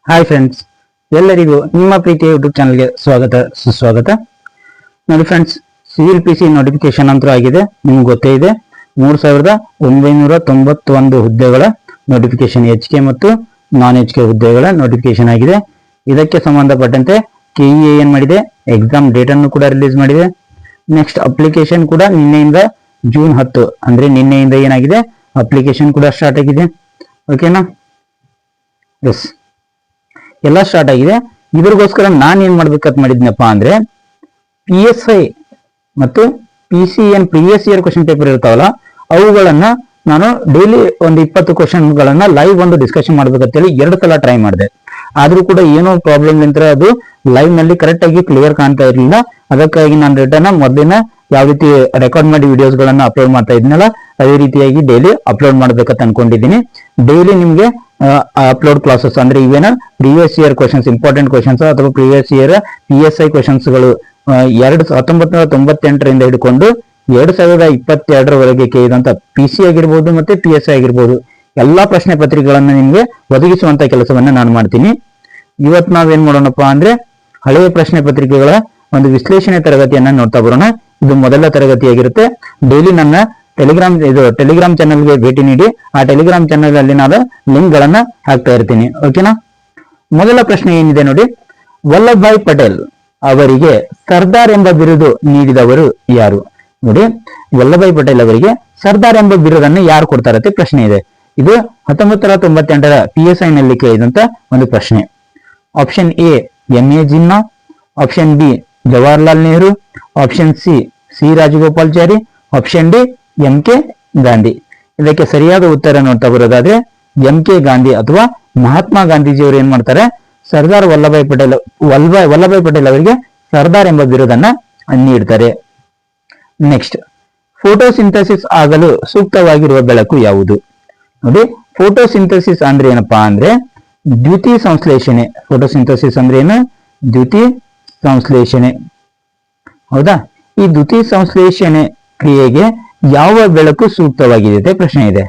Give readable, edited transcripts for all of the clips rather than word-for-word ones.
Hi friends, ಎಲ್ಲರಿಗೂ ನಿಮ್ಮ ಪ್ರೀತಿಯ ಯೂಟ್ಯೂಬ್ ಚಾನಲ್ಗೆ ಸ್ವಾಗತ ಸುಸ್ವಾಗತ. ನೋಡಿ friends, civil P C notification ಅಂತೂ ಆಗಿದೆ. ನಿಮ್ಗೆ ಗೊತ್ತೇ ಇದೆ, 3991 ಹುದ್ದೆಗಳ ನೋಟಿಫಿಕೇಶನ್ HK ಮತ್ತು ನಾನ್ HK ಹುದ್ದೆಗಳ ನೋಟಿಫಿಕೇಶನ್ ಆಗಿದೆ. ಇದಕ್ಕೆ ಸಂಬಂಧಪಟ್ಟಂತೆ KEA ಏನ್ ಮಾಡಿದೆ, ಎಕ್ಸಾಮ್ ಡೇಟ್ ಅನ್ನು ಕೂಡ ರಿಲೀಸ್ ಮಾಡಿದೆ. ನೆಕ್ಸ್ಟ್ ಅಪ್ಲಿಕೇಶನ್ ಕೂಡ ನಿನ್ನೆಯಿಂದ ಜೂನ್ 10 ಅಂದ್ರೆ ನಿನ್ನೆಯಿಂದ ಏನಾಗಿದೆ, ಅಪ್ಲಿಕೇಶನ್ ಕೂಡ ಸ್ಟಾರ್ಟ್ ಆಗಿದೆ. ಓಕೆನಾ? ಎಸ್, ಎಲ್ಲ ಸ್ಟಾರ್ಟ್ ಆಗಿದೆ. ಇದ್ರಗೋಸ್ಕರ ನಾನು ಏನ್ ಮಾಡ್ಬೇಕಂತ ಮಾಡಿದ್ನಪ್ಪ ಅಂದ್ರೆ, PSI ಮತ್ತು PCN previous year question paper ಇರ್ತಾವಲ್ಲ, ಅವುಗಳನ್ನ ನಾನು ಡೈಲಿ ಒಂದು 20 ಕ್ವಶನ್ಗಳನ್ನ ಲೈವ್ ಒಂದು ಡಿಸ್ಕಷನ್ ಮಾಡ್ಬೇಕಂತೇಳಿ 2 ಸಲ ಟ್ರೈ ಮಾಡಿದೆ. ಆದ್ರೂ ಕೂಡ ಏನೋ ಪ್ರಾಬ್ಲಮ್ ನಿಂತರ ಅದು ಲೈವ್ ನಲ್ಲಿ ಕರೆಕ್ಟ್ ಆಗಿ ಕ್ಲಿಯರ್ ಕಾಣ್ತಾ ಇರಲಿಲ್ಲ. ಅದಕ್ಕಾಗಿ ನಾನು ರಿಟರ್ನ್ ಮೊದಲಿನ ಯಾವ ರೀತಿ ರೆಕಾರ್ಡ್ ಮಾಡಿ ವಿಡಿಯೋಸ್ ಗಳನ್ನ ಅಪ್ಲೋಡ್ ಮಾಡ್ತಾ ಇದ್ನಲ್ಲ, ಅದೇ ರೀತಿಯಾಗಿ ಡೈಲಿ ಅಪ್ಲೋಡ್ ಮಾಡ್ಬೇಕಂತ ಅನ್ಕೊಂಡಿದ್ದೀನಿ. ಡೈಲಿ ನಿಮ್ಗೆ ಅಪ್ಲೋಡ್ ಕ್ಲಾಸಸ್ ಅಂದ್ರೆ ಇವೇನ previous year questions, important questions ಅಥವಾ ಪ್ರೀವಿಯಸ್ ಇಯರ್ PSI ಕ್ವಶನ್ಸ್ ಗಳು 1998ರಿಂದ ಹಿಡ್ಕೊಂಡು 2022ರವರೆಗೆ ಕೇಳಿದಂತ PC ಆಗಿರ್ಬೋದು ಮತ್ತೆ PSI ಆಗಿರ್ಬೋದು, ಎಲ್ಲಾ ಪ್ರಶ್ನೆ ಪತ್ರಿಕೆಗಳನ್ನ ನಿಮ್ಗೆ ಒದಗಿಸುವಂತ ಕೆಲಸವನ್ನ ನಾನು ಮಾಡ್ತೀನಿ. ಇವತ್ತು ನಾವೇನ್ ಮಾಡೋಣಪ್ಪ ಅಂದ್ರೆ, ಹಳೆಯ ಪ್ರಶ್ನೆ ಪತ್ರಿಕೆಗಳ ಒಂದು ವಿಶ್ಲೇಷಣೆ ತರಗತಿಯನ್ನ ನೋಡ್ತಾ ಬರೋಣ. ಇದು ಮೊದಲ ತರಗತಿಯಾಗಿರುತ್ತೆ. ಡೈಲಿ ನನ್ನ ಟೆಲಿಗ್ರಾಮ್ ಚಾನಲ್ಗೆ ಭೇಟಿ ನೀಡಿ, ಆ ಟೆಲಿಗ್ರಾಮ್ ಚಾನಲ್ ಅಲ್ಲಿ ನಾನು ಲಿಂಕ್ ಗಳನ್ನ ಹಾಕ್ತಾ ಇರ್ತೀನಿ. ಓಕೆನಾ? ಮೊದಲ ಪ್ರಶ್ನೆ ಏನಿದೆ ನೋಡಿ, ವಲ್ಲಭಭಾಯ್ ಪಟೇಲ್ ಅವರಿಗೆ ಸರ್ದಾರ್ ಎಂಬ ಬಿರುದು ನೀಡಿದವರು ಯಾರು? ನೋಡಿ, ವಲ್ಲಭಭಾಯ್ ಪಟೇಲ್ ಅವರಿಗೆ ಸರ್ದಾರ್ ಎಂಬ ಬಿರುದನ್ನು ಯಾರು ಕೊಡ್ತಾರತ್ತೆ ಪ್ರಶ್ನೆ ಇದೆ. ಇದು 1998ರ PSI ನಲ್ಲಿ ಕೇಳಿದಂತ ಒಂದು ಪ್ರಶ್ನೆ. Option A MA Jinnah, option B Jawaharlal Nehru, option C Rajagopalachari, option D MK Gandhi. ಇದಕ್ಕೆ ಸರಿಯಾದ ಉತ್ತರ ನೋಡ್ತಾ ಬರೋದಾದ್ರೆ MK ಗಾಂಧಿ ಅಥವಾ ಮಹಾತ್ಮ ಗಾಂಧೀಜಿಯವರು ಏನ್ ಮಾಡ್ತಾರೆ, ಸರ್ದಾರ್ ವಲ್ಲಭಭಾಯ್ ಪಟೇಲ್ ಅವರಿಗೆ ಸರ್ದಾರ್ ಎಂಬ ಬಿರುದನ್ನ ನೀಡ್ತಾರೆ. ನೆಕ್ಸ್ಟ್, ಫೋಟೋಸಿಂಥಸಿಸ್ ಆಗಲು ಸೂಕ್ತವಾಗಿರುವ ಬೆಳಕು ಯಾವುದು? ನೋಡಿ, ಫೋಟೋಸಿಂಥಸಿಸ್ ಅಂದ್ರೆ ಏನಪ್ಪಾ ಅಂದ್ರೆ ದ್ಯುತಿ ಸಂಶ್ಲೇಷಣೆ. ಫೋಟೋಸಿಂಥಸಿಸ್ ಅಂದ್ರೆ ಏನು? ದ್ಯುತಿ ಸಂಶ್ಲೇಷಣೆ. ಹೌದಾ? ಈ ದ್ಯುತಿ ಸಂಶ್ಲೇಷಣೆ ಕ್ರಿಯೆಗೆ ಯಾವ ಬೆಳಕು ಸೂಕ್ತವಾಗಿದೆ ಪ್ರಶ್ನೆ ಇದೆ.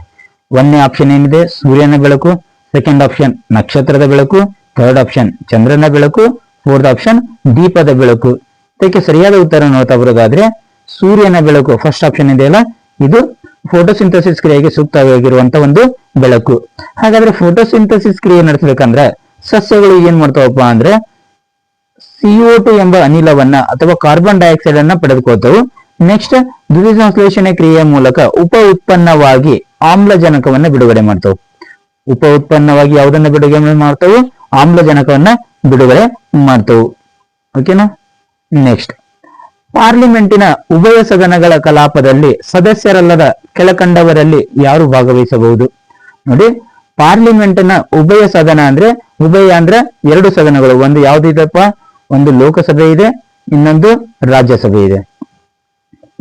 1ನೇ ಆಪ್ಷನ್ ಏನಿದೆ, ಸೂರ್ಯನ ಬೆಳಕು. 2nd ಆಪ್ಷನ್ ನಕ್ಷತ್ರದ ಬೆಳಕು. 3rd ಆಪ್ಷನ್ ಚಂದ್ರನ ಬೆಳಕು. 4th ಆಪ್ಷನ್ ದೀಪದ ಬೆಳಕು. ಇದಕ್ಕೆ ಸರಿಯಾದ ಉತ್ತರ ನೋಡ್ತಾ ಬರೋದಾದ್ರೆ ಸೂರ್ಯನ ಬೆಳಕು, ಫಸ್ಟ್ ಆಪ್ಷನ್ ಇದೆಯಲ್ಲ, ಇದು ಫೋಟೋಸಿಂಥಸಿಸ್ ಕ್ರಿಯೆಗೆ ಸೂಕ್ತವಾಗಿರುವಂತ ಒಂದು ಬೆಳಕು. ಹಾಗಾದ್ರೆ ಫೋಟೋಸಿಂಥಸಿಸ್ ಕ್ರಿಯೆ ನಡೆಸಬೇಕಂದ್ರೆ ಸಸ್ಯಗಳು ಏನ್ ಮಾಡ್ತಾವಪ್ಪ ಅಂದ್ರೆ CO2 ಎಂಬ ಅನಿಲವನ್ನ ಅಥವಾ ಕಾರ್ಬನ್ ಡೈಆಕ್ಸೈಡ್ ಅನ್ನ ಪಡೆದುಕೊಳ್ತಾವು. ನೆಕ್ಸ್ಟ್, ದ್ಯುತಿ ಸಂಶ್ಲೇಷಣೆ ಕ್ರಿಯೆಯ ಮೂಲಕ ಉಪ ಉತ್ಪನ್ನವಾಗಿ ಆಮ್ಲಜನಕವನ್ನ ಬಿಡುಗಡೆ ಮಾಡ್ತಾವು. ಉಪ ಉತ್ಪನ್ನವಾಗಿ ಯಾವುದನ್ನ ಬಿಡುಗಡೆ ಮಾಡ್ತಾವು? ಆಮ್ಲಜನಕವನ್ನ ಬಿಡುಗಡೆ ಮಾಡ್ತಾವು. ಓಕೆನಾ? ನೆಕ್ಸ್ಟ್, ಪಾರ್ಲಿಮೆಂಟಿನ ಉಭಯ ಸದನಗಳ ಕಲಾಪದಲ್ಲಿ ಸದಸ್ಯರಲ್ಲದ ಕೆಳಕಂಡವರಲ್ಲಿ ಯಾರು ಭಾಗವಹಿಸಬಹುದು? ನೋಡಿ, ಪಾರ್ಲಿಮೆಂಟಿನ ಉಭಯ ಸದನ ಅಂದ್ರೆ, ಉಭಯ ಅಂದ್ರೆ 2 ಸದನಗಳು. ಒಂದು ಯಾವ್ದಿದೆಪ್ಪ, ಒಂದು ಲೋಕಸಭೆ ಇದೆ, ಇನ್ನೊಂದು ರಾಜ್ಯಸಭೆ ಇದೆ.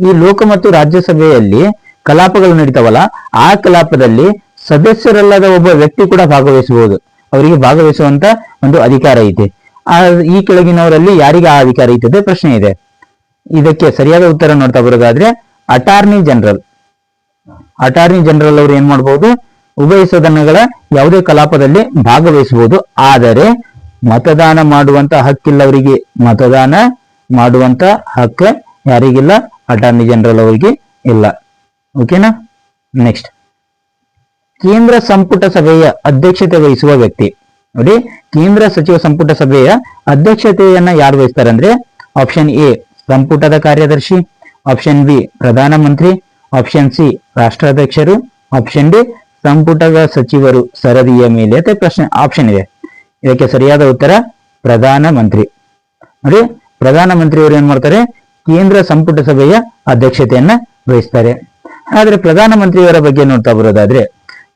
ಈ ಲೋಕ ಮತ್ತು ರಾಜ್ಯಸಭೆಯಲ್ಲಿ ಕಲಾಪಗಳು ನಡೀತಾವಲ್ಲ, ಆ ಕಲಾಪದಲ್ಲಿ ಸದಸ್ಯರಲ್ಲದ ಒಬ್ಬ ವ್ಯಕ್ತಿ ಕೂಡ ಭಾಗವಹಿಸಬಹುದು. ಅವರಿಗೆ ಭಾಗವಹಿಸುವಂತ ಒಂದು ಅಧಿಕಾರ ಐತೆ. ಈ ಕೆಳಗಿನವರಲ್ಲಿ ಯಾರಿಗೆ ಆ ಅಧಿಕಾರ ಐತೆ ಪ್ರಶ್ನೆ ಇದೆ. ಇದಕ್ಕೆ ಸರಿಯಾದ ಉತ್ತರ ನೋಡ್ತಾ ಬರೋದಾದ್ರೆ ಅಟಾರ್ನಿ ಜನರಲ್ ಅವರು ಏನ್ ಮಾಡಬಹುದು, ಉಭಯ ಸದನಗಳ ಯಾವುದೇ ಕಲಾಪದಲ್ಲಿ ಭಾಗವಹಿಸಬಹುದು. ಆದರೆ ಮತದಾನ ಮಾಡುವಂತ ಹಕ್ಕಿಲ್ಲ ಅವರಿಗೆ. ಮತದಾನ ಮಾಡುವಂತ ಹಕ್ಕು ಯಾರಿಗಿಲ್ಲ? ಅಟಾರ್ನಿ ಜನರಲ್ ಅವರಿಗೆ ಇಲ್ಲ. ಓಕೆನಾ? ನೆಕ್ಸ್ಟ್, ಕೇಂದ್ರ ಸಂಪುಟ ಸಭೆಯ ಅಧ್ಯಕ್ಷತೆ ವಹಿಸುವ ವ್ಯಕ್ತಿ. ನೋಡಿ, ಕೇಂದ್ರ ಸಚಿವ ಸಂಪುಟ ಸಭೆಯ ಅಧ್ಯಕ್ಷತೆಯನ್ನ ಯಾರು ವಹಿಸ್ತಾರೆ ಅಂದ್ರೆ ಆಪ್ಷನ್ A ಸಂಪುಟದ ಕಾರ್ಯದರ್ಶಿ, ಆಪ್ಷನ್ B ಪ್ರಧಾನಮಂತ್ರಿ, ಆಪ್ಷನ್ C ರಾಷ್ಟ್ರಾಧ್ಯಕ್ಷರು, ಆಪ್ಷನ್ D ಸಂಪುಟದ ಸಚಿವರು ಸರದಿಯ ಮೇಲೆ ಪ್ರಶ್ನೆ ಆಪ್ಷನ್ ಇದೆ. ಇದಕ್ಕೆ ಸರಿಯಾದ ಉತ್ತರ ಪ್ರಧಾನಮಂತ್ರಿ. ನೋಡಿ, ಪ್ರಧಾನಮಂತ್ರಿಯವರು ಏನ್ ಮಾಡ್ತಾರೆ, ಕೇಂದ್ರ ಸಂಪುಟ ಸಭೆಯ ಅಧ್ಯಕ್ಷತೆಯನ್ನ ವಹಿಸ್ತಾರೆ. ಆದ್ರೆ ಪ್ರಧಾನಮಂತ್ರಿಯವರ ಬಗ್ಗೆ ನೋಡ್ತಾ ಬರೋದಾದ್ರೆ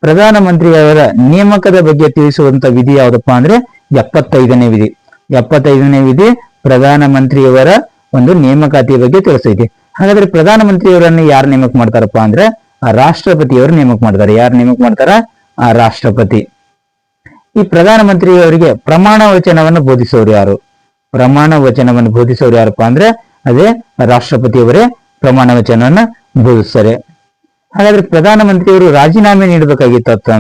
ಪ್ರಧಾನಮಂತ್ರಿಯವರ ನೇಮಕದ ಬಗ್ಗೆ ತಿಳಿಸುವಂತ ವಿಧಿ ಯಾವ್ದಪ್ಪ ಅಂದ್ರೆ 75ನೇ ವಿಧಿ. 75ನೇ ವಿಧಿ ಪ್ರಧಾನಮಂತ್ರಿಯವರ ಒಂದು ನೇಮಕಾತಿಯ ಬಗ್ಗೆ ತಿಳಿಸೈತಿ. ಹಾಗಾದ್ರೆ ಪ್ರಧಾನಮಂತ್ರಿಯವರನ್ನು ಯಾರು ನೇಮಕ ಮಾಡ್ತಾರಪ್ಪ ಅಂದ್ರೆ ರಾಷ್ಟ್ರಪತಿಯವರು ನೇಮಕ ಮಾಡ್ತಾರೆ. ಯಾರು ನೇಮಕ ಮಾಡ್ತಾರ? ಆ ರಾಷ್ಟ್ರಪತಿ. ಈ ಪ್ರಧಾನಮಂತ್ರಿಯವರಿಗೆ ಪ್ರಮಾಣ ವಚನವನ್ನು ಬೋಧಿಸೋರು ಯಾರು? ಪ್ರಮಾಣ ವಚನವನ್ನು ಬೋಧಿಸೋರು ಯಾರಪ್ಪ ಅಂದ್ರೆ ಅದೇ ರಾಷ್ಟ್ರಪತಿಯವರೇ ಪ್ರಮಾಣ ವಚನವನ್ನ ಬೋಧಿಸ್ತಾರೆ. ಹಾಗಾದ್ರೆ ಪ್ರಧಾನಮಂತ್ರಿಯವರು ರಾಜೀನಾಮೆ ನೀಡಬೇಕಾಗಿತ್ತು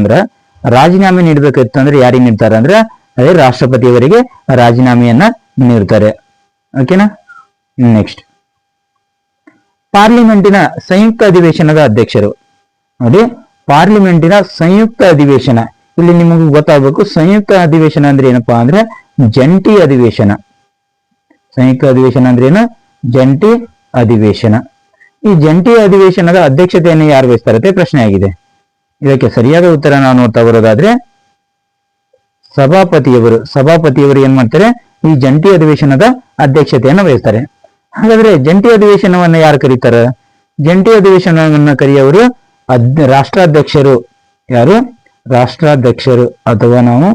ಅಂದ್ರೆ ಯಾರಿಗೆ ನೀಡ್ತಾರೆ ಅಂದ್ರೆ ಅದೇ ರಾಷ್ಟ್ರಪತಿಯವರಿಗೆ ರಾಜೀನಾಮೆಯನ್ನ ನೀಡ್ತಾರೆ. ಓಕೆನಾ. ನೆಕ್ಸ್ಟ್, ಪಾರ್ಲಿಮೆಂಟಿನ ಸಂಯುಕ್ತ ಅಧಿವೇಶನದ ಅಧ್ಯಕ್ಷರು. ನೋಡಿ, ಪಾರ್ಲಿಮೆಂಟಿನ ಸಂಯುಕ್ತ ಅಧಿವೇಶನ, ಇಲ್ಲಿ ನಿಮಗೆ ಗೊತ್ತಾಗಬೇಕು ಸಂಯುಕ್ತ ಅಧಿವೇಶನ ಅಂದ್ರೆ ಏನಪ್ಪಾ ಅಂದ್ರೆ ಜಂಟಿ ಅಧಿವೇಶನ. ಸಂಯುಕ್ತ ಅಧಿವೇಶನ ಅಂದ್ರೆ ಏನು? ಜಂಟಿ ಅಧಿವೇಶನ. ಈ ಜಂಟಿ ಅಧಿವೇಶನದ ಅಧ್ಯಕ್ಷತೆಯನ್ನು ಯಾರು ವಹಿಸ್ತಾರೆ ಪ್ರಶ್ನೆ ಆಗಿದೆ. ಇದಕ್ಕೆ ಸರಿಯಾದ ಉತ್ತರ ನಾವು ನೋಡ್ತಾ ಬರೋದಾದ್ರೆ ಸಭಾಪತಿಯವರು ಏನ್ ಮಾಡ್ತಾರೆ? ಈ ಜಂಟಿ ಅಧಿವೇಶನದ ಅಧ್ಯಕ್ಷತೆಯನ್ನು ವಹಿಸ್ತಾರೆ. ಹಾಗಾದ್ರೆ ಜಂಟಿ ಅಧಿವೇಶನವನ್ನ ಯಾರು ಕರೀತಾರೆ? ಜಂಟಿ ಅಧಿವೇಶನವನ್ನ ಕರೆಯುವವರು ರಾಷ್ಟ್ರಾಧ್ಯಕ್ಷರು. ಯಾರು? ರಾಷ್ಟ್ರಾಧ್ಯಕ್ಷರು, ಅಥವಾ ನಾವು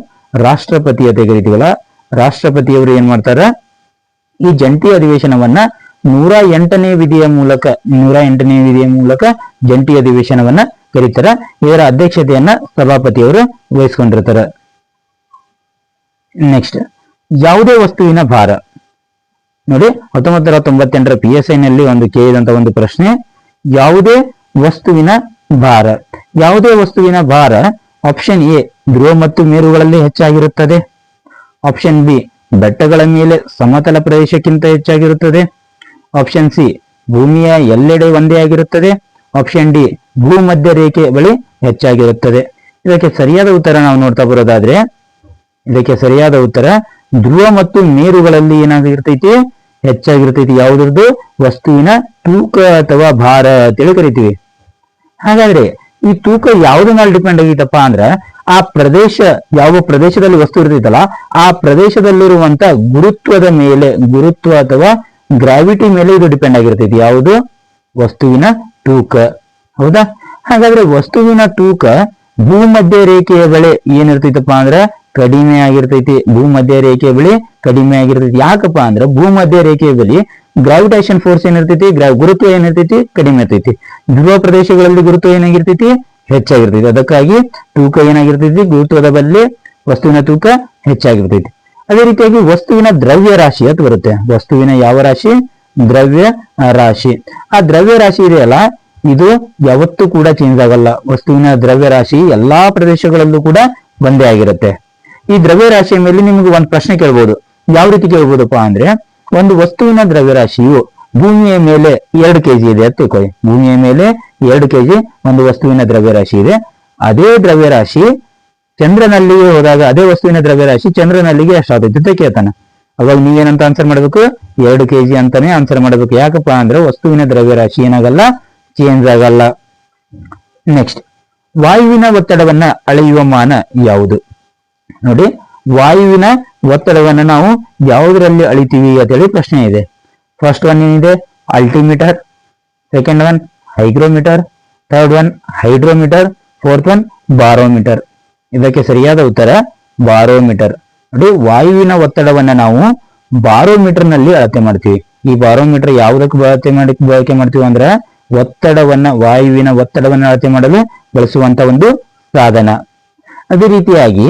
ರಾಷ್ಟ್ರಪತಿ ಅಂತ ಕರಿತೀವಲ್ಲ, ರಾಷ್ಟ್ರಪತಿಯವರು ಏನ್ ಮಾಡ್ತಾರ? ಈ ಜಂಟಿ ಅಧಿವೇಶನವನ್ನ 108ನೇ ವಿಧಿಯ ಮೂಲಕ ಜಂಟಿ ಅಧಿವೇಶನವನ್ನ ಕರೀತಾರ. ಇದರ ಅಧ್ಯಕ್ಷತೆಯನ್ನ ಸಭಾಪತಿಯವರು ವಹಿಸ್ಕೊಂಡಿರ್ತಾರೆ. ನೆಕ್ಸ್ಟ್, ಯಾವುದೇ ವಸ್ತುವಿನ ಭಾರ. ನೋಡಿ, 1998ರ PSI ನಲ್ಲಿ ಕೇಳಿದಂತ ಒಂದು ಪ್ರಶ್ನೆ, ಯಾವುದೇ ವಸ್ತುವಿನ ಭಾರ. ಯಾವುದೇ ವಸ್ತುವಿನ ಭಾರ ಆಪ್ಷನ್ ಎ ಧ್ರುವ ಮತ್ತು ಮೇರುಗಳಲ್ಲಿ ಹೆಚ್ಚಾಗಿರುತ್ತದೆ. ಆಪ್ಷನ್ ಬಿ ಬೆಟ್ಟಗಳ ಮೇಲೆ ಸಮತಲ ಪ್ರದೇಶಕ್ಕಿಂತ ಹೆಚ್ಚಾಗಿರುತ್ತದೆ. ಆಪ್ಷನ್ ಸಿ ಭೂಮಿಯ ಎಲ್ಲೆಡೆ ಒಂದೇ ಆಗಿರುತ್ತದೆ. ಆಪ್ಷನ್ ಡಿ ಭೂಮಧ್ಯ ರೇಖೆ ಬಳಿ ಹೆಚ್ಚಾಗಿರುತ್ತದೆ. ಇದಕ್ಕೆ ಸರಿಯಾದ ಉತ್ತರ ನಾವು ನೋಡ್ತಾ ಬರೋದಾದ್ರೆ, ಇದಕ್ಕೆ ಸರಿಯಾದ ಉತ್ತರ ಧ್ರುವ ಮತ್ತು ಮೇರುಗಳಲ್ಲಿ ಏನಾಗಿರ್ತೈತಿ? ಹೆಚ್ಚಾಗಿರ್ತೈತಿ. ಯಾವುದ್ರದ್ದು? ವಸ್ತುವಿನ ತೂಕ ಅಥವಾ ಭಾರ ಅಂತೇಳಿ ಕರಿತೀವಿ. ಹಾಗಾದ್ರೆ ಈ ತೂಕ ಯಾವ್ದ್ರ ಮೇಲೆ ಡಿಪೆಂಡ್ ಆಗಿತ್ತಪ್ಪ ಅಂದ್ರ ಆ ಪ್ರದೇಶ, ಯಾವ ಪ್ರದೇಶದಲ್ಲಿ ವಸ್ತು ಇರ್ತೈತಲ್ಲ ಆ ಪ್ರದೇಶದಲ್ಲಿರುವಂತ ಗುರುತ್ವದ ಮೇಲೆ, ಗುರುತ್ವ ಅಥವಾ ಗ್ರಾವಿಟಿ ಮೇಲೆ ಇದು ಡಿಪೆಂಡ್ ಆಗಿರ್ತೈತಿ. ಯಾವುದು? ವಸ್ತುವಿನ ತೂಕ. ಹೌದಾ? ಹಾಗಾದ್ರೆ ವಸ್ತುವಿನ ತೂಕ ಭೂಮಧ್ಯ ರೇಖೆಯ ಬಳಿ ಏನಿರ್ತೈತಪ್ಪ ಅಂದ್ರ ಕಡಿಮೆ ಆಗಿರ್ತೈತಿ. ಭೂಮಧ್ಯ ರೇಖೆಯ ಬಳಿ ಕಡಿಮೆ ಆಗಿರ್ತೈತಿ. ಯಾಕಪ್ಪ ಅಂದ್ರ ಭೂಮಧ್ಯ ರೇಖೆಯ ಬಳಿ ಗ್ರಾವಿಟೇಷನ್ ಫೋರ್ಸ್ ಏನಿರ್ತೈತಿ, ಗುರುತ್ವ ಏನಿರ್ತೈತಿ, ಕಡಿಮೆ ಇರ್ತೈತಿ. ಧ್ರುವ ಪ್ರದೇಶಗಳಲ್ಲಿ ಗುರುತ್ವ ಏನಾಗಿರ್ತೈತಿ? ಹೆಚ್ಚಾಗಿರ್ತೈತಿ. ಅದಕ್ಕಾಗಿ ತೂಕ ಏನಾಗಿರ್ತೈತಿ? ಗುರುತ್ವದ ಬದಲಿ ವಸ್ತುವಿನ ತೂಕ ಹೆಚ್ಚಾಗಿರ್ತೈತಿ. ಅದೇ ರೀತಿಯಾಗಿ ವಸ್ತುವಿನ ದ್ರವ್ಯ ರಾಶಿ ಅಂತ ಬರುತ್ತೆ. ವಸ್ತುವಿನ ಯಾವ ರಾಶಿ? ದ್ರವ್ಯ ರಾಶಿ. ಆ ದ್ರವ್ಯ ರಾಶಿ ಇದೆಯಲ್ಲ, ಇದು ಯಾವತ್ತೂ ಕೂಡ ಚೇಂಜ್ ಆಗಲ್ಲ. ವಸ್ತುವಿನ ದ್ರವ್ಯ ರಾಶಿ ಎಲ್ಲಾ ಪ್ರದೇಶಗಳಲ್ಲೂ ಕೂಡ ಒಂದೇ ಆಗಿರುತ್ತೆ. ಈ ದ್ರವ್ಯ ರಾಶಿಯ ಮೇಲೆ ನಿಮ್ಗೆ ಒಂದು ಪ್ರಶ್ನೆ ಕೇಳ್ಬೋದು. ಯಾವ ರೀತಿ ಕೇಳ್ಬೋದಪ್ಪ ಅಂದ್ರೆ, ಒಂದು ವಸ್ತುವಿನ ದ್ರವ್ಯರಾಶಿಯು ಭೂಮಿಯ ಮೇಲೆ 2 kg ಇದೆ ಅಂತ ತಿಳ್ಕೊಳ್ಳಿ. ಭೂಮಿಯ ಮೇಲೆ 2 kg ಒಂದು ವಸ್ತುವಿನ ದ್ರವ್ಯರಾಶಿ ಇದೆ. ಅದೇ ದ್ರವ್ಯರಾಶಿ ಚಂದ್ರನಲ್ಲಿಗೆ ಹೋದಾಗ ಅದೇ ವಸ್ತುವಿನ ದ್ರವ್ಯರಾಶಿ ಚಂದ್ರನಲ್ಲಿಗೆ ಎಷ್ಟಾಗುತ್ತೆ ಅಂತ ಕೇಳ್ತಾನೆ. ಅವಾಗ ನೀವೇನಂತ ಆನ್ಸರ್ ಮಾಡಬೇಕು? 2 kg ಅಂತಾನೆ ಆನ್ಸರ್ ಮಾಡಬೇಕು. ಯಾಕಪ್ಪ ಅಂದ್ರೆ ವಸ್ತುವಿನ ದ್ರವ್ಯರಾಶಿ ಏನಾಗಲ್ಲ, ಚೇಂಜ್ ಆಗಲ್ಲ. ನೆಕ್ಸ್ಟ್, ವಾಯುವಿನ ಒತ್ತಡವನ್ನ ಅಳೆಯುವ ಮಾನ ಯಾವುದು? ನೋಡಿ, ವಾಯುವಿನ ಒತ್ತಡವನ್ನು ನಾವು ಯಾವುದರಲ್ಲಿ ಅಳಿತೀವಿ ಅಂತೇಳಿ ಪ್ರಶ್ನೆ ಇದೆ. ಫಸ್ಟ್ ಒನ್ ಏನಿದೆ? Altimeter. Second one hygrometer. Third one hydrometer. Fourth one barometer. ಇದಕ್ಕೆ ಸರಿಯಾದ ಉತ್ತರ ಬಾರೋಮೀಟರ್. ನೋಡಿ, ವಾಯುವಿನ ಒತ್ತಡವನ್ನ ನಾವು ಬಾರೋಮೀಟರ್ ನಲ್ಲಿ ಅಳತೆ ಮಾಡ್ತೀವಿ. ಈ ಬಾರೋಮೀಟರ್ ಯಾವುದಕ್ಕೆ ಬಳಕೆ ಮಾಡ್ತೀವಿ ಅಂದ್ರೆ ವಾಯುವಿನ ಒತ್ತಡವನ್ನ ಅಳತೆ ಮಾಡಲು ಬಳಸುವಂತ ಒಂದು ಸಾಧನ. ಅದೇ ರೀತಿಯಾಗಿ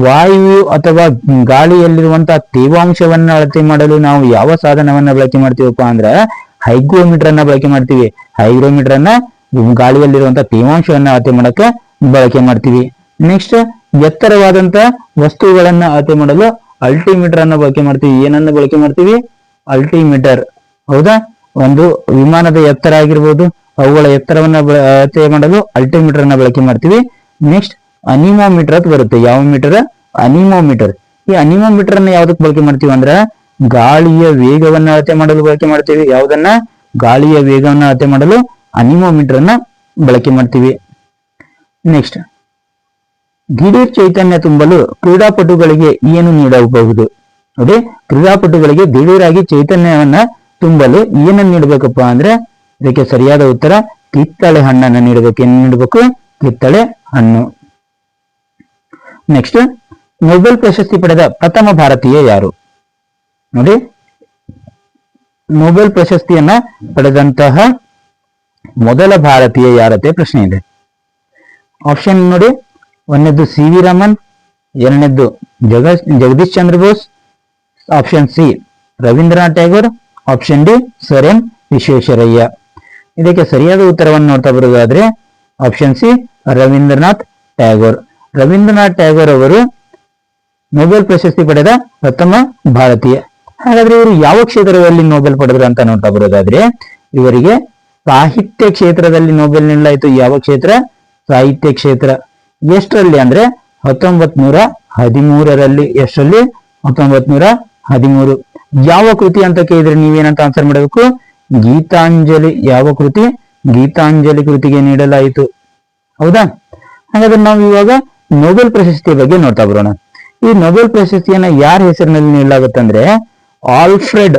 ವಾಯು ಅಥವಾ ಗಾಳಿಯಲ್ಲಿರುವಂತಹ ತೇವಾಂಶವನ್ನ ಅಳತೆ ಮಾಡಲು ನಾವು ಯಾವ ಸಾಧನವನ್ನ ಬಳಕೆ ಮಾಡ್ತೀವಪ್ಪ ಅಂದ್ರ ಹೈಗ್ರೋಮೀಟರ್ ಅನ್ನ ಬಳಕೆ ಮಾಡ್ತೀವಿ. ಹೈಗ್ರೋಮೀಟರ್ ಅನ್ನ ಗಾಳಿಯಲ್ಲಿರುವಂತಹ ತೇವಾಂಶವನ್ನ ಅಳತೆ ಮಾಡಕ್ಕೆ ಬಳಕೆ ಮಾಡ್ತೀವಿ. ನೆಕ್ಸ್ಟ್, ಎತ್ತರವಾದಂತ ವಸ್ತುಗಳನ್ನ ಅಳತೆ ಮಾಡಲು ಅಲ್ಟಿಮೀಟರ್ ಅನ್ನ ಬಳಕೆ ಮಾಡ್ತೀವಿ. ಏನನ್ನ ಬಳಕೆ ಮಾಡ್ತೀವಿ? ಅಲ್ಟಿಮೀಟರ್. ಹೌದಾ? ಒಂದು ವಿಮಾನದ ಎತ್ತರ ಆಗಿರ್ಬೋದು, ಅವುಗಳ ಎತ್ತರವನ್ನ ಅಳತೆ ಮಾಡಲು ಅಲ್ಟಿಮೀಟರ್ ಅನ್ನ ಬಳಕೆ ಮಾಡ್ತೀವಿ. ನೆಕ್ಸ್ಟ್, ಅನಿಮೋಮೀಟರ್ ಅಂತ ಬರುತ್ತೆ. ಯಾವ ಮೀಟರ್? ಅನಿಮೋಮೀಟರ್. ಈ ಅನಿಮೋಮೀಟರ್ ಅನ್ನ ಯಾವ್ದಕ್ಕೆ ಬಳಕೆ ಮಾಡ್ತೀವಿ ಅಂದ್ರ ಗಾಳಿಯ ವೇಗವನ್ನ ಅಳತೆ ಮಾಡಲು ಬಳಕೆ ಮಾಡ್ತೀವಿ. ಯಾವ್ದನ್ನ? ಗಾಳಿಯ ವೇಗವನ್ನ ಅಳತೆ ಮಾಡಲು ಅನಿಮೋಮೀಟರ್ ಅನ್ನ ಬಳಕೆ ಮಾಡ್ತೀವಿ. ನೆಕ್ಸ್ಟ್, ದಿಢೀರ್ ಚೈತನ್ಯ ತುಂಬಲು ಕ್ರೀಡಾಪಟುಗಳಿಗೆ ಏನು ನೀಡಬಹುದು? ನೋಡಿ, ಕ್ರೀಡಾಪಟುಗಳಿಗೆ ದಿಢೀರಾಗಿ ಚೈತನ್ಯವನ್ನ ತುಂಬಲು ಏನನ್ನ ನೀಡಬೇಕಪ್ಪ ಅಂದ್ರೆ ಇದಕ್ಕೆ ಸರಿಯಾದ ಉತ್ತರ ಕಿತ್ತಳೆ ಹಣ್ಣನ್ನ ನೀಡಬೇಕು. ಏನ್ ನೀಡಬೇಕು? ಕಿತ್ತಳೆ ಹಣ್ಣು. ನೆಕ್ಸ್ಟ್, ನೊಬೆಲ್ ಪ್ರಶಸ್ತಿ ಪಡೆದ ಪ್ರಥಮ ಭಾರತೀಯ ಯಾರು? ನೋಡಿ, ನೊಬೆಲ್ ಪ್ರಶಸ್ತಿಯನ್ನ ಪಡೆದಂತಹ ಮೊದಲ ಭಾರತೀಯ ಯಾರತ್ತೆ ಪ್ರಶ್ನೆ ಇದೆ. ಆಪ್ಷನ್ ನೋಡಿ, ಒಂದನೇದ್ದು CV ರಾಮನ್, ಎರಡನೇದ್ದು Jagadish Chandra Bose, option C Rabindranath Tagore, option D sir M Visvesvaraya. ಇದಕ್ಕೆ ಸರಿಯಾದ ಉತ್ತರವನ್ನು ನೋಡ್ತಾ ಬರೋದಾದ್ರೆ ಆಪ್ಷನ್ ಸಿ ರವೀಂದ್ರನಾಥ್ ಟ್ಯಾಗೋರ್. ರವೀಂದ್ರನಾಥ್ ಟ್ಯಾಗೋರ್ ಅವರು ನೊಬೆಲ್ ಪ್ರಶಸ್ತಿ ಪಡೆದ ಪ್ರಥಮ ಭಾರತೀಯ. ಹಾಗಾದ್ರೆ ಇವರು ಯಾವ ಕ್ಷೇತ್ರದಲ್ಲಿ ನೊಬೆಲ್ ಪಡೆದ್ರು ಅಂತ ನೋಡ್ತಾ ಬರೋದಾದ್ರೆ, ಇವರಿಗೆ ಸಾಹಿತ್ಯ ಕ್ಷೇತ್ರದಲ್ಲಿ ನೊಬೆಲ್ ನೀಡಲಾಯಿತು. ಯಾವ ಕ್ಷೇತ್ರ? ಸಾಹಿತ್ಯ ಕ್ಷೇತ್ರ. ಎಷ್ಟರಲ್ಲಿ ಅಂದ್ರೆ 1913ರಲ್ಲಿ. ಎಷ್ಟರಲ್ಲಿ? 1913. ಯಾವ ಕೃತಿ ಅಂತ ಕೇಳಿದ್ರೆ ನೀವೇನಂತ ಆನ್ಸರ್ ಮಾಡಬೇಕು? ಗೀತಾಂಜಲಿ. ಯಾವ ಕೃತಿ? ಗೀತಾಂಜಲಿ ಕೃತಿಗೆ ನೀಡಲಾಯಿತು. ಹೌದಾ? ಹಾಗಾದ್ರೆ ನಾವು ಇವಾಗ ನೊಬೆಲ್ ಪ್ರಶಸ್ತಿಯ ಬಗ್ಗೆ ನೋಡ್ತಾ ಬರೋಣ. ಈ ನೊಬೆಲ್ ಪ್ರಶಸ್ತಿಯನ್ನ ಯಾರ ಹೆಸರಿನಲ್ಲಿ ನೀಡಲಾಗುತ್ತೆ ಅಂದ್ರೆ ಆಲ್ಫ್ರೆಡ್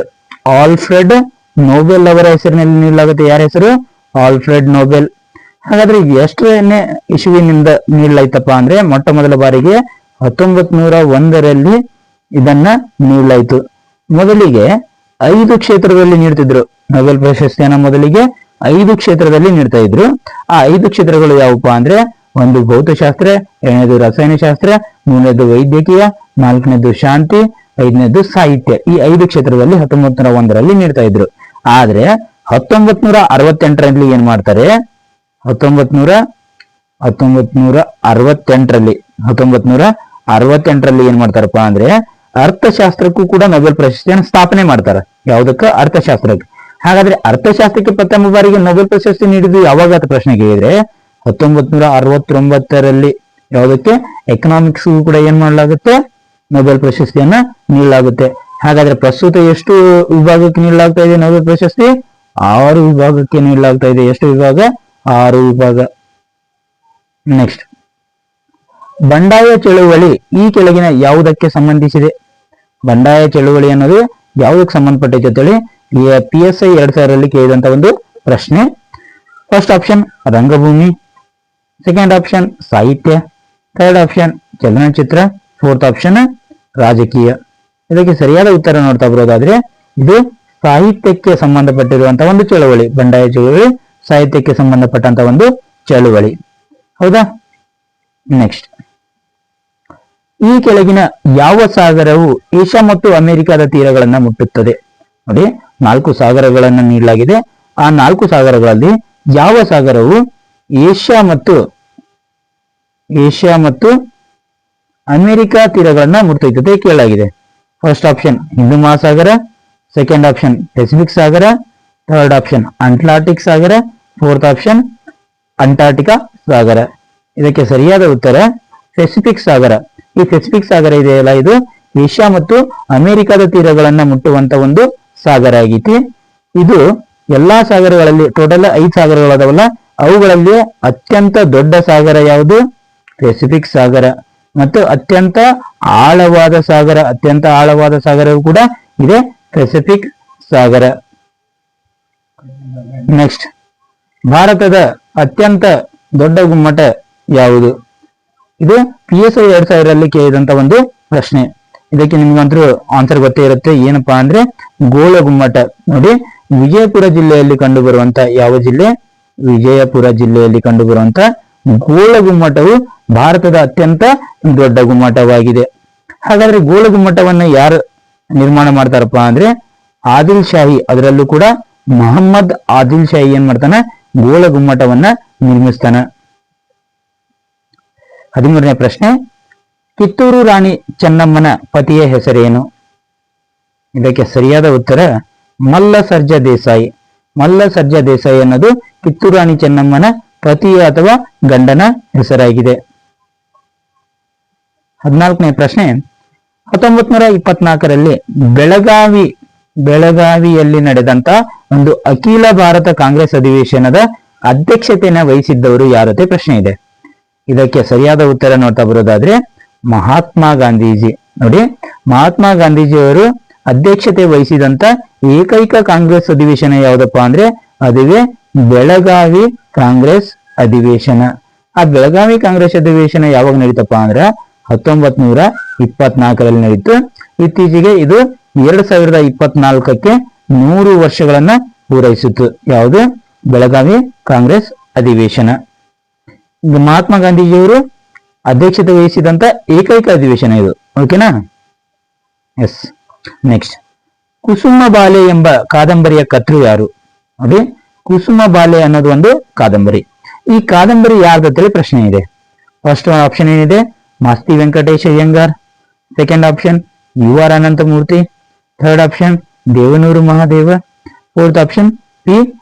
ನೊಬೆಲ್ ಅವರ ಹೆಸರಿನಲ್ಲಿ ನೀಡಲಾಗುತ್ತೆ. ಯಾರ ಹೆಸರು? Alfred Nobel. ಹಾಗಾದ್ರೆ ಎಷ್ಟನೇ ಇಸುವಿನಿಂದ ನೀಡಲಾಯ್ತಪ್ಪ ಅಂದ್ರೆ ಮೊಟ್ಟ ಮೊದಲ ಬಾರಿಗೆ 1901ರಲ್ಲಿ ಇದನ್ನ ನೀಡಲಾಯಿತು. ಮೊದಲಿಗೆ 5 ಕ್ಷೇತ್ರದಲ್ಲಿ ನೀಡ್ತಿದ್ರು ನೊಬೆಲ್ ಪ್ರಶಸ್ತಿಯನ್ನ. ಮೊದಲಿಗೆ 5 ಕ್ಷೇತ್ರದಲ್ಲಿ ನೀಡ್ತಾ ಇದ್ರು. ಆ 5 ಕ್ಷೇತ್ರಗಳು ಯಾವಪ್ಪ ಅಂದ್ರೆ, ಒಂದು ಭೌತಶಾಸ್ತ್ರ, 2ನೇದು ರಸಾಯನಶಾಸ್ತ್ರ, 3ನೇದು ವೈದ್ಯಕೀಯ, 4ನೇದು ಶಾಂತಿ, 5ನೇದು ಸಾಹಿತ್ಯ. ಈ 5 ಕ್ಷೇತ್ರದಲ್ಲಿ 1901ರಲ್ಲಿ ನೀಡ್ತಾ ಇದ್ರು. ಆದ್ರೆ 1968ರಲ್ಲಿ ಏನ್ ಮಾಡ್ತಾರೆ? 1968ರಲ್ಲಿ ಏನ್ ಮಾಡ್ತಾರಪ್ಪ ಅಂದ್ರೆ, ಅರ್ಥಶಾಸ್ತ್ರಕ್ಕೂ ಕೂಡ ನೊಬೆಲ್ ಪ್ರಶಸ್ತಿಯನ್ನು ಸ್ಥಾಪನೆ ಮಾಡ್ತಾರೆ. ಯಾವುದಕ್ಕ? ಅರ್ಥಶಾಸ್ತ್ರಕ್ಕೆ. ಹಾಗಾದ್ರೆ ಅರ್ಥಶಾಸ್ತ್ರಕ್ಕೆ ಪ್ರಥಮ ಬಾರಿಗೆ ನೊಬೆಲ್ ಪ್ರಶಸ್ತಿ ನೀಡಿದ್ದು ಯಾವಾಗ ಅಂತ ಪ್ರಶ್ನೆ ಕೇಳಿದ್ರೆ 1969ರಲ್ಲಿ. ಯಾವುದಕ್ಕೆ? ಎಕನಾಮಿಕ್ಸ್ ಕೂಡ ಏನ್ ಮಾಡಲಾಗುತ್ತೆ? ನೊಬೆಲ್ ಪ್ರಶಸ್ತಿಯನ್ನ ನೀಡಲಾಗುತ್ತೆ. ಹಾಗಾದ್ರೆ ಪ್ರಸ್ತುತ ಎಷ್ಟು ವಿಭಾಗಕ್ಕೆ ನೀಡಲಾಗ್ತಾ ಇದೆ ನೊಬೆಲ್ ಪ್ರಶಸ್ತಿ? 6 ವಿಭಾಗಕ್ಕೆ ನೀಡಲಾಗ್ತಾ ಇದೆ. ಎಷ್ಟು ವಿಭಾಗ? 6 ವಿಭಾಗ. ನೆಕ್ಸ್ಟ್, ಬಂಡಾಯ ಚಳುವಳಿ ಈ ಕೆಳಗಿನ ಯಾವುದಕ್ಕೆ ಸಂಬಂಧಿಸಿದೆ? ಬಂಡಾಯ ಚಳುವಳಿ ಅನ್ನೋದು ಯಾವುದಕ್ಕೆ ಸಂಬಂಧಪಟ್ಟೈತೆ ಅಂತೇಳಿ PSI 2000ರಲ್ಲಿ ಕೇಳಿದಂತ ಒಂದು ಪ್ರಶ್ನೆ. ಫಸ್ಟ್ ಆಪ್ಷನ್ ರಂಗಭೂಮಿ, ಸೆಕೆಂಡ್ ಆಪ್ಷನ್ ಸಾಹಿತ್ಯ, ಥರ್ಡ್ ಆಪ್ಷನ್ ಚಲನಚಿತ್ರ, ಫೋರ್ತ್ ಆಪ್ಷನ್ ರಾಜಕೀಯ. ಇದಕ್ಕೆ ಸರಿಯಾದ ಉತ್ತರ ನೋಡ್ತಾ ಬರೋದಾದ್ರೆ ಇದು ಸಾಹಿತ್ಯಕ್ಕೆ ಸಂಬಂಧಪಟ್ಟಿರುವಂತಹ ಒಂದು ಚಳುವಳಿ. ಬಂಡಾಯ ಚಳುವಳಿ ಸಾಹಿತ್ಯಕ್ಕೆ ಸಂಬಂಧಪಟ್ಟಂತ ಒಂದು ಚಳುವಳಿ. ಹೌದಾ? ನೆಕ್ಸ್ಟ್, ಈ ಕೆಳಗಿನ ಯಾವ ಸಾಗರವು ಏಷ್ಯಾ ಮತ್ತು ಅಮೆರಿಕದ ತೀರಗಳನ್ನ ಮುಟ್ಟುತ್ತದೆ? ನೋಡಿ, 4 ಸಾಗರಗಳನ್ನ ನೀಡಲಾಗಿದೆ. ಆ 4 ಸಾಗರಗಳಲ್ಲಿ ಯಾವ ಸಾಗರವು ಏಷ್ಯಾ ಮತ್ತು ಅಮೆರಿಕ ತೀರಗಳನ್ನ ಮುಟ್ಟುತ್ತದೆ ಕೇಳಲಾಗಿದೆ. ಫಸ್ಟ್ ಆಪ್ಷನ್ ಹಿಂದೂ ಮಹಾಸಾಗರ, ಸೆಕೆಂಡ್ ಆಪ್ಷನ್ ಪೆಸಿಫಿಕ್ ಸಾಗರ, ಥರ್ಡ್ ಆಪ್ಷನ್ ಅಟ್ಲಾಂಟಿಕ್ ಸಾಗರ, ಫೋರ್ತ್ ಆಪ್ಷನ್ ಅಂಟಾರ್ಟಿಕಾ ಸಾಗರ. ಇದಕ್ಕೆ ಸರಿಯಾದ ಉತ್ತರ ಪೆಸಿಫಿಕ್ ಸಾಗರ. ಈ ಪೆಸಿಫಿಕ್ ಸಾಗರ ಇದೆಯಲ್ಲ, ಇದು ಏಷ್ಯಾ ಮತ್ತು ಅಮೆರಿಕದ ತೀರಗಳನ್ನ ಮುಟ್ಟುವಂತ ಒಂದು ಸಾಗರ ಆಗೈತಿ. ಇದು ಎಲ್ಲಾ ಸಾಗರಗಳಲ್ಲಿ ಟೋಟಲ್ 5 ಸಾಗರಗಳದಾವಲ್ಲ, ಅವುಗಳಲ್ಲಿ ಅತ್ಯಂತ ದೊಡ್ಡ ಸಾಗರ ಯಾವುದು? ಪೆಸಿಫಿಕ್ ಸಾಗರ. ಮತ್ತು ಅತ್ಯಂತ ಆಳವಾದ ಸಾಗರವು ಕೂಡ ಇದೆ, ಪೆಸಿಫಿಕ್ ಸಾಗರ. ನೆಕ್ಸ್ಟ್, ಭಾರತದ ಅತ್ಯಂತ ದೊಡ್ಡ ಗುಮ್ಮಟ ಯಾವುದು? ಇದು PSI 2000ರಲ್ಲಿ ಕೇಳಿದಂತ ಒಂದು ಪ್ರಶ್ನೆ. ಇದಕ್ಕೆ ನಿಮ್ಗಂತೂ ಆನ್ಸರ್ ಗೊತ್ತೇ ಇರುತ್ತೆ. ಏನಪ್ಪಾ ಅಂದ್ರೆ ಗೋಳ ಗುಮ್ಮಟ. ನೋಡಿ, ವಿಜಯಪುರ ಜಿಲ್ಲೆಯಲ್ಲಿ ಕಂಡು ಬರುವಂತ ಯಾವ ಜಿಲ್ಲೆ? ವಿಜಯಪುರ ಜಿಲ್ಲೆಯಲ್ಲಿ ಕಂಡು ಬರುವಂತ ಗೋಳ ಗುಮ್ಮಟವು ಭಾರತದ ಅತ್ಯಂತ ದೊಡ್ಡ ಗುಮ್ಮಟವಾಗಿದೆ. ಹಾಗಾದ್ರೆ ಗೋಳ ಗುಮ್ಮಟವನ್ನ ಯಾರು ನಿರ್ಮಾಣ ಮಾಡ್ತಾರಪ್ಪ ಅಂದ್ರೆ ಆದಿಲ್ ಶಾಹಿ. ಅದರಲ್ಲೂ ಕೂಡ ಮೊಹಮ್ಮದ್ ಆದಿಲ್ ಶಾಹಿ ಏನ್ ಮಾಡ್ತಾನ? ಗೋಳ ಗುಮ್ಮಟವನ್ನ ನಿರ್ಮಿಸ್ತಾನ. 13ನೇ ಪ್ರಶ್ನೆ, ಕಿತ್ತೂರು ರಾಣಿ ಚೆನ್ನಮ್ಮನ ಪತಿಯ ಹೆಸರೇನು? ಇದಕ್ಕೆ ಸರಿಯಾದ ಉತ್ತರ ಮಲ್ಲ ಸರ್ಜಾ ದೇಸಾಯಿ. ಮಲ್ಲ ಸರ್ಜಾ ದೇಸಾಯಿ ಅನ್ನೋದು ಕಿತ್ತೂರು ರಾಣಿ ಚೆನ್ನಮ್ಮನ ಪತಿಯ ಅಥವಾ ಗಂಡನ ಹೆಸರಾಗಿದೆ. 14ನೇ ಪ್ರಶ್ನೆ, 1924ರಲ್ಲಿ ಬೆಳಗಾವಿಯಲ್ಲಿ ನಡೆದಂತ ಒಂದು ಅಖಿಲ ಭಾರತ ಕಾಂಗ್ರೆಸ್ ಅಧಿವೇಶನದ ಅಧ್ಯಕ್ಷತೆಯನ್ನು ವಹಿಸಿದ್ದವರು ಯಾರತ್ತೆ ಪ್ರಶ್ನೆ ಇದೆ. ಇದಕ್ಕೆ ಸರಿಯಾದ ಉತ್ತರ ನೋಡ್ತಾ ಬರೋದಾದ್ರೆ ಮಹಾತ್ಮ ಗಾಂಧೀಜಿ. ನೋಡಿ, ಮಹಾತ್ಮ ಗಾಂಧೀಜಿಯವರು ಅಧ್ಯಕ್ಷತೆ ವಹಿಸಿದಂತ ಏಕೈಕ ಕಾಂಗ್ರೆಸ್ ಅಧಿವೇಶನ ಯಾವುದಪ್ಪ ಅಂದ್ರೆ ಅದುವೇ ಬೆಳಗಾವಿ ಕಾಂಗ್ರೆಸ್ ಅಧಿವೇಶನ. ಆ ಬೆಳಗಾವಿ ಕಾಂಗ್ರೆಸ್ ಅಧಿವೇಶನ ಯಾವಾಗ ನಡೀತಪ್ಪ ಅಂದ್ರೆ 1924ರಲ್ಲಿ ನಡೀತು. ಇತ್ತೀಚೆಗೆ ಇದು 2024ಕ್ಕೆ 100 ವರ್ಷಗಳನ್ನ ಪೂರೈಸಿತು. ಯಾವುದು? ಬೆಳಗಾವಿ ಕಾಂಗ್ರೆಸ್ ಅಧಿವೇಶನ. ಮಹಾತ್ಮ ಗಾಂಧೀಜಿಯವರು ಅಧ್ಯಕ್ಷತೆ ವಹಿಸಿದಂತ ಏಕೈಕ ಅಧಿವೇಶನ ಇದು. ಓಕೆನಾ? ಎಸ್. ನೆಕ್ಸ್ಟ್, ಕುಸುಮ ಬಾಲೆ ಎಂಬ ಕಾದಂಬರಿಯ ಕರ್ತೃ ಯಾರು? ನೋಡಿ, ಕುಸುಮ ಬಾಲೆ ಅನ್ನೋದು ಒಂದು ಕಾದಂಬರಿ. ಈ ಕಾದಂಬರಿ ಯಾರ್ದಂತೇಳಿ ಪ್ರಶ್ನೆ ಇದೆ. ಫಸ್ಟ್ ಆಪ್ಷನ್ ಏನಿದೆ? Masti Venkatesha Iyengar, second option U R Ananthamurthy, third option Devanur Mahadeva, fourth option P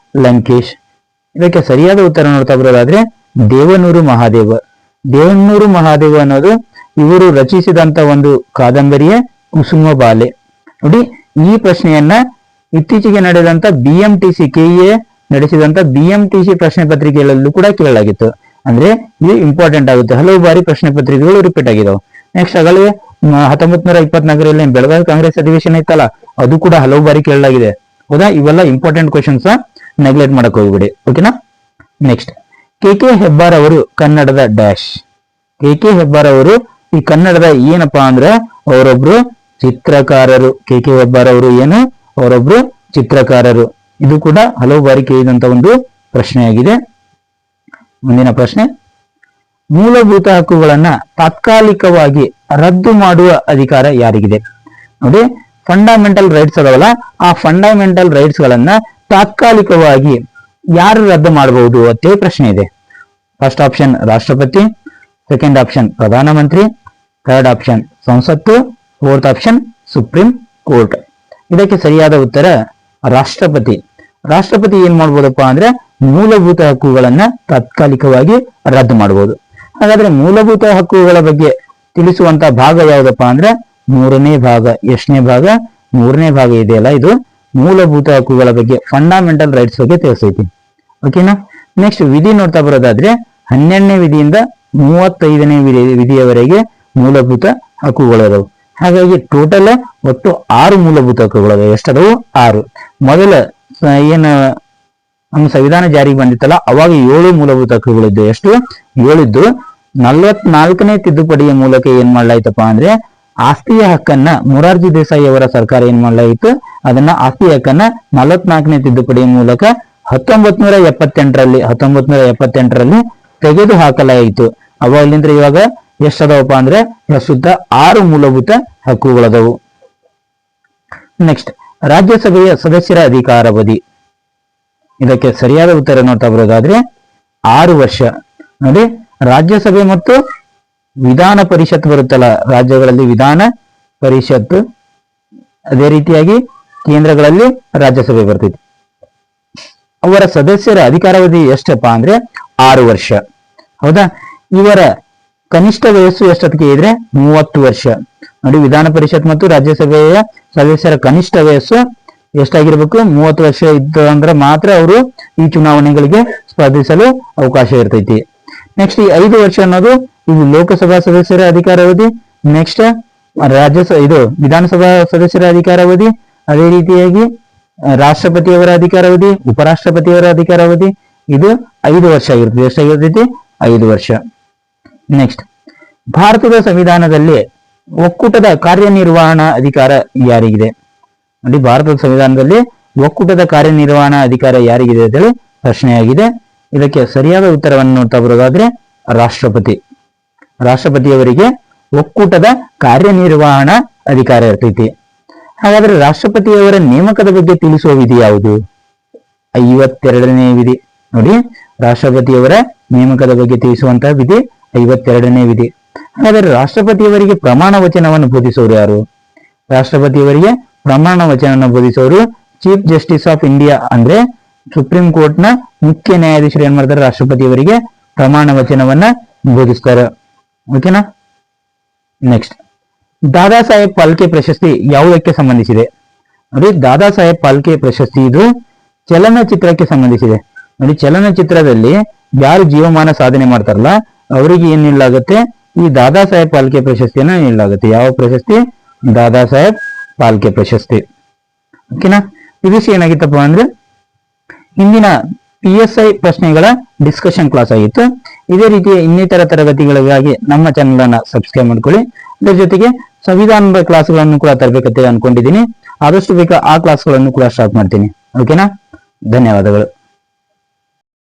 Lankesh. ಇದಕ್ಕೆ ಸರಿಯಾದ ಉತ್ತರ ನೋಡ್ತಾ ಬರೋದಾದ್ರೆ ದೇವನೂರು ಮಹಾದೇವ. ದೇವನೂರು ಮಹಾದೇವ ಅನ್ನೋದು ಇವರು ರಚಿಸಿದಂತ ಒಂದು ಕಾದಂಬರಿಯ ಕುಸುಮ ಬಾಲೆ. ನೋಡಿ, ಈ ಪ್ರಶ್ನೆಯನ್ನ ಇತ್ತೀಚೆಗೆ ನಡೆದಂತ BMTC ಕೆಇಎ ನಡೆಸಿದಂತ BMTC ಪ್ರಶ್ನೆ ಪತ್ರಿಕೆಗಳಲ್ಲೂ ಕೂಡ ಕೇಳಲಾಗಿತ್ತು. ಅಂದ್ರೆ ಇದು ಇಂಪಾರ್ಟೆಂಟ್ ಆಗುತ್ತೆ, ಹಲವು ಬಾರಿ ಪ್ರಶ್ನೆ ಪತ್ರಿಕೆಗಳು ರಿಪೀಟ್ ಆಗಿದಾವೆ. ನೆಕ್ಸ್ಟ್ ಆಗಲೇ 1924ರಲ್ಲಿ ಬೆಳಗಾವಿ ಕಾಂಗ್ರೆಸ್ ಅಧಿವೇಶನ ಇತ್ತಲ್ಲ, ಅದು ಕೂಡ ಹಲವು ಬಾರಿ ಕೇಳಲಾಗಿದೆ. ಹೌದಾ, ಇವೆಲ್ಲ ಇಂಪಾರ್ಟೆಂಟ್ ಕ್ವಶನ್ಸ್, ನೆಗ್ಲೆಕ್ಟ್ ಮಾಡಕ್ ಹೋಗ್ಬಿಡಿ. ಓಕೆನಾ. ನೆಕ್ಸ್ಟ್, KK ಹೆಬ್ಬಾರ್ ಅವರು ಕನ್ನಡದ ಡ್ಯಾಶ್. KK ಹೆಬ್ಬಾರ್ ಅವರು ಈ ಕನ್ನಡದ ಏನಪ್ಪಾ ಅಂದ್ರೆ ಅವರೊಬ್ರು ಚಿತ್ರಕಾರರು. KK ಹೆಬ್ಬಾರ್ ಅವರು ಏನು, ಅವರೊಬ್ರು ಚಿತ್ರಕಾರರು. ಇದು ಕೂಡ ಹಲವು ಬಾರಿ ಕೇಳಿದಂತ ಒಂದು ಪ್ರಶ್ನೆಯಾಗಿದೆ. ಮುಂದಿನ ಪ್ರಶ್ನೆ, ಮೂಲಭೂತ ಹಕ್ಕುಗಳನ್ನ ತಾತ್ಕಾಲಿಕವಾಗಿ ರದ್ದು ಮಾಡುವ ಅಧಿಕಾರ ಯಾರಿಗಿದೆ? ನೋಡಿ, ಫಂಡಮೆಂಟಲ್ ರೈಟ್ಸ್ ಅದಾವಲ್ಲ, ಆ ಫಂಡಮೆಂಟಲ್ ರೈಟ್ಸ್ ಗಳನ್ನ ತಾತ್ಕಾಲಿಕವಾಗಿ ಯಾರು ರದ್ದು ಮಾಡಬಹುದು ಅಷ್ಟೇ ಪ್ರಶ್ನೆ ಇದೆ. ಫಸ್ಟ್ ಆಪ್ಷನ್ ರಾಷ್ಟ್ರಪತಿ, ಸೆಕೆಂಡ್ ಆಪ್ಷನ್ ಪ್ರಧಾನಮಂತ್ರಿ, ಥರ್ಡ್ ಆಪ್ಷನ್ ಸಂಸತ್ತು, ಫೋರ್ತ್ ಆಪ್ಷನ್ ಸುಪ್ರೀಂ ಕೋರ್ಟ್. ಇದಕ್ಕೆ ಸರಿಯಾದ ಉತ್ತರ ರಾಷ್ಟ್ರಪತಿ. ರಾಷ್ಟ್ರಪತಿ ಏನ್ ಮಾಡ್ಬೋದಪ್ಪ ಅಂದ್ರೆ ಮೂಲಭೂತ ಹಕ್ಕುಗಳನ್ನ ತಾತ್ಕಾಲಿಕವಾಗಿ ರದ್ದು ಮಾಡಬಹುದು. ಹಾಗಾದ್ರೆ ಮೂಲಭೂತ ಹಕ್ಕುಗಳ ಬಗ್ಗೆ ತಿಳಿಸುವಂತ ಭಾಗ ಯಾವ್ದಪ್ಪ ಅಂದ್ರೆ 3ನೇ ಭಾಗ. ಎಷ್ಟನೇ ಭಾಗ? 3ನೇ ಭಾಗ ಇದೆಯಲ್ಲ, ಇದು ಮೂಲಭೂತ ಹಕ್ಕುಗಳ ಬಗ್ಗೆ, ಫಂಡಮೆಂಟಲ್ ರೈಟ್ಸ್ ಬಗ್ಗೆ ತಿಳಿಸೈತಿ. ಓಕೆನಾ. ನೆಕ್ಸ್ಟ್ ವಿಧಿ ನೋಡ್ತಾ ಬರೋದಾದ್ರೆ 12ನೇ ವಿಧಿಯಿಂದ 35ನೇ ವಿಧಿಯವರೆಗೆ ಮೂಲಭೂತ ಹಕ್ಕುಗಳಿದಾವೆ. ಹಾಗಾಗಿ ಟೋಟಲ್ ಒಟ್ಟು 6 ಮೂಲಭೂತ ಹಕ್ಕುಗಳಿದಾವೆ. ಎಷ್ಟದವು? 6. ಮೊದಲ ಏನು ನಮ್ಮ ಸಂವಿಧಾನ ಜಾರಿಗೆ ಬಂದಿತ್ತಲ್ಲ, ಅವಾಗ 7 ಮೂಲಭೂತ ಹಕ್ಕುಗಳಿದ್ದು. ಎಷ್ಟು? 7 ಇದ್ದು. 44ನೇ ತಿದ್ದುಪಡಿಯ ಮೂಲಕ ಏನ್ ಮಾಡ್ಲಾಯ್ತಪ್ಪ ಅಂದ್ರೆ ಆಸ್ತಿಯ ಹಕ್ಕನ್ನ ಮೊರಾರ್ಜಿ ದೇಸಾಯಿ ಅವರ ಸರ್ಕಾರ ಏನ್ ಮಾಡ್ಲಾಯಿತು, ಅದನ್ನ ಆಸ್ತಿ ಹಕ್ಕನ್ನ 44ನೇ ತಿದ್ದುಪಡಿಯ ಮೂಲಕ 1978ರಲ್ಲಿ ತೆಗೆದು ಹಾಕಲಾಯಿತು. ಅವಾಗಲಿಂದ ಇವಾಗ ಎಷ್ಟದವಪ್ಪ ಅಂದ್ರೆ ಪ್ರಸ್ತುತ 6 ಮೂಲಭೂತ ಹಕ್ಕುಗಳದವು. ನೆಕ್ಸ್ಟ್, ರಾಜ್ಯಸಭೆಯ ಸದಸ್ಯರ ಅಧಿಕಾರಾವಧಿ. ಇದಕ್ಕೆ ಸರಿಯಾದ ಉತ್ತರ ನೋಡ್ತಾ ಬರೋದಾದ್ರೆ 6 ವರ್ಷ. ನೋಡಿ, ರಾಜ್ಯಸಭೆ ಮತ್ತು ವಿಧಾನ ಪರಿಷತ್ ಬರುತ್ತಲ್ಲ, ರಾಜ್ಯಗಳಲ್ಲಿ ವಿಧಾನ ಪರಿಷತ್, ಅದೇ ರೀತಿಯಾಗಿ ಕೇಂದ್ರಗಳಲ್ಲಿ ರಾಜ್ಯಸಭೆ ಬರ್ತೈತಿ. ಅವರ ಸದಸ್ಯರ ಅಧಿಕಾರಾವಧಿ ಎಷ್ಟಪ್ಪ ಅಂದ್ರೆ 6 ವರ್ಷ. ಹೌದಾ. ಇವರ ಕನಿಷ್ಠ ವಯಸ್ಸು ಎಷ್ಟೊತ್ತಿಗೆ ಇದ್ರೆ 30 ವರ್ಷ. ನೋಡಿ, ವಿಧಾನ ಪರಿಷತ್ ಮತ್ತು ರಾಜ್ಯಸಭೆಯ ಸದಸ್ಯರ ಕನಿಷ್ಠ ವಯಸ್ಸು ಎಷ್ಟಾಗಿರ್ಬೇಕು? 30 ವರ್ಷ ಇದ್ದು ಅಂದ್ರೆ ಮಾತ್ರ ಅವರು ಈ ಚುನಾವಣೆಗಳಿಗೆ ಸ್ಪರ್ಧಿಸಲು ಅವಕಾಶ ಇರ್ತೈತಿ. ನೆಕ್ಸ್ಟ್, ಈ 5 ವರ್ಷ ಅನ್ನೋದು ಇದು ಲೋಕಸಭಾ ಸದಸ್ಯರ ಅಧಿಕಾರಾವಧಿ. ನೆಕ್ಸ್ಟ್ ಇದು ವಿಧಾನಸಭಾ ಸದಸ್ಯರ ಅಧಿಕಾರಾವಧಿ. ಅದೇ ರೀತಿಯಾಗಿ ರಾಷ್ಟ್ರಪತಿಯವರ ಅಧಿಕಾರಾವಧಿ, ಉಪರಾಷ್ಟ್ರಪತಿಯವರ ಅಧಿಕಾರಾವಧಿ ಇದು 5 ವರ್ಷ ಆಗಿರ್ತದೆ. ಎಷ್ಟಾಗಿರ್ತೈತಿ? 5 ವರ್ಷ. ನೆಕ್ಸ್ಟ್, ಭಾರತದ ಸಂವಿಧಾನದಲ್ಲಿ ಒಕ್ಕೂಟದ ಕಾರ್ಯನಿರ್ವಹಣಾ ಅಧಿಕಾರ ಯಾರಿಗಿದೆ? ನೋಡಿ, ಭಾರತದ ಸಂವಿಧಾನದಲ್ಲಿ ಒಕ್ಕೂಟದ ಕಾರ್ಯನಿರ್ವಹಣಾ ಅಧಿಕಾರ ಯಾರಿಗಿದೆ ಅಂತೇಳಿ ಪ್ರಶ್ನೆಯಾಗಿದೆ. ಇದಕ್ಕೆ ಸರಿಯಾದ ಉತ್ತರವನ್ನು ನೋಡ್ತಾ ಬರೋದಾದ್ರೆ ರಾಷ್ಟ್ರಪತಿ. ರಾಷ್ಟ್ರಪತಿಯವರಿಗೆ ಒಕ್ಕೂಟದ ಕಾರ್ಯನಿರ್ವಹಣಾ ಅಧಿಕಾರ ಇರ್ತೈತಿ. ಹಾಗಾದ್ರೆ ರಾಷ್ಟ್ರಪತಿಯವರ ನೇಮಕದ ಬಗ್ಗೆ ತಿಳಿಸುವ ವಿಧಿ ಯಾವುದು? 52ನೇ ವಿಧಿ. ನೋಡಿ, ರಾಷ್ಟ್ರಪತಿಯವರ ನೇಮಕದ ಬಗ್ಗೆ ತಿಳಿಸುವಂತಹ ವಿಧಿ 52ನೇ ವಿಧಿ. ಹಾಗಾದ್ರೆ ರಾಷ್ಟ್ರಪತಿಯವರಿಗೆ ಪ್ರಮಾಣ ವಚನವನ್ನು ಬೋಧಿಸೋರು ಯಾರು? ರಾಷ್ಟ್ರಪತಿಯವರಿಗೆ ಪ್ರಮಾಣ ವಚನವನ್ನು ಬೋಧಿಸೋರು ಚೀಫ್ ಜಸ್ಟಿಸ್ ಆಫ್ ಇಂಡಿಯಾ, ಅಂದ್ರೆ ಸುಪ್ರೀಂ ಕೋರ್ಟ್ ನ ಮುಖ್ಯ ನ್ಯಾಯಾಧೀಶರು ಏನ್ ಮಾಡ್ತಾರೆ? ರಾಷ್ಟ್ರಪತಿಯವರಿಗೆ ಪ್ರಮಾಣ ವಚನವನ್ನ ಬೋಧಿಸ್ತಾರೆ. ಓಕೆನಾ. ನೆಕ್ಸ್ಟ್, ದಾದಾ ಸಾಹೇಬ್ ಫಾಲ್ಕೆ ಪ್ರಶಸ್ತಿ ಯಾವುದಕ್ಕೆ ಸಂಬಂಧಿಸಿದೆ? ನೋಡಿ, ದಾದಾ ಸಾಹೇಬ್ ಫಾಲ್ಕೆ ಪ್ರಶಸ್ತಿ ಇದು ಚಲನಚಿತ್ರಕ್ಕೆ ಸಂಬಂಧಿಸಿದೆ. ನೋಡಿ, ಚಲನಚಿತ್ರದಲ್ಲಿ ಯಾರು ಜೀವಮಾನ ಸಾಧನೆ ಮಾಡ್ತಾರಲ್ಲ ಅವರಿಗೆ ಏನ್ ನೀಡಲಾಗುತ್ತೆ? ಈ ದಾದಾ ಸಾಹೇಬ್ ಫಾಲ್ಕೆ ಪ್ರಶಸ್ತಿಯನ್ನ ನೀಡಲಾಗುತ್ತೆ. ಯಾವ ಪ್ರಶಸ್ತಿ? ದಾದಾ ಸಾಹೇಬ್ ಫಾಲ್ಕೆ ಪ್ರಶಸ್ತಿ. ಓಕೆನಾ. ಇದಿಷ್ಟು ಏನಾಗಿತ್ತಪ್ಪ ಅಂದ್ರೆ ಇಂದಿನ PSI ಪ್ರಶ್ನೆಗಳ ಡಿಸ್ಕಷನ್ ಕ್ಲಾಸ್ ಆಗಿತ್ತು. ಇದೇ ರೀತಿಯ ಇನ್ನಿತರ ತರಗತಿಗಳಿಗಾಗಿ ನಮ್ಮ ಚಾನೆಲ್ ಅನ್ನ ಸಬ್ಸ್ಕ್ರೈಬ್ ಮಾಡ್ಕೊಳ್ಳಿ. ಇದರ ಜೊತೆಗೆ ಸಂವಿಧಾನದ ಕ್ಲಾಸ್ಗಳನ್ನು ಕೂಡ ತರಬೇಕಂತ ಅನ್ಕೊಂಡಿದ್ದೀನಿ. ಆದಷ್ಟು ಬೇಗ ಆ ಕ್ಲಾಸ್ಗಳನ್ನು ಕೂಡ ಸ್ಟಾರ್ಟ್ ಮಾಡ್ತೀನಿ. ಓಕೆನಾ. ಧನ್ಯವಾದಗಳು.